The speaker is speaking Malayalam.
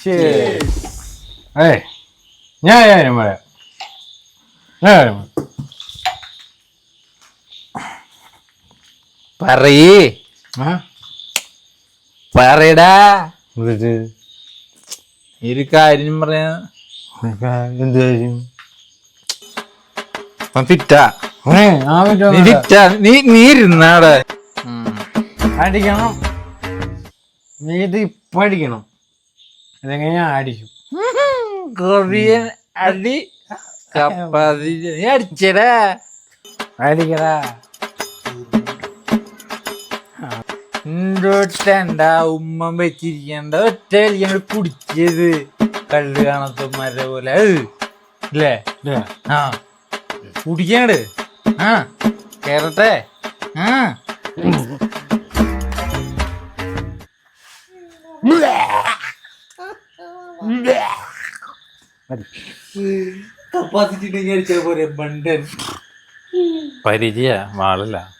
ഏയ് ഞാൻ കാര്യം പറയാം. പറയേ പറയടാ. ഒരു കാര്യം പറയാ. എന്ത് കാര്യം? ഫിറ്റാ നീ ഇരുന്നാടെ. അടിക്കണം. നീ ഇത് ഇപ്പൊ അടിക്കണം. അല്ലെങ്കിൽ ഞാൻ അടിക്കും. കൊറിയൻ അടി കപ്പാതി നീ അടിച്ചടാ. അടിക്കടാ. എന്താ ഉമ്മ വെച്ചിരിക്കണ്ട ഒറ്റ കളിയാണ് കുടിച്ചത്. കള്ള് കാണത്തന്മാരെ പോലെ അല്ലേ? ആ കുടിക്കാണ്ട്. ആ കേറട്ടെ. ആ കപ്പാസിറ്റി അടിച്ചാൽ പോരെ ബണ്ടൻ. പരിചയ വാളല്ല.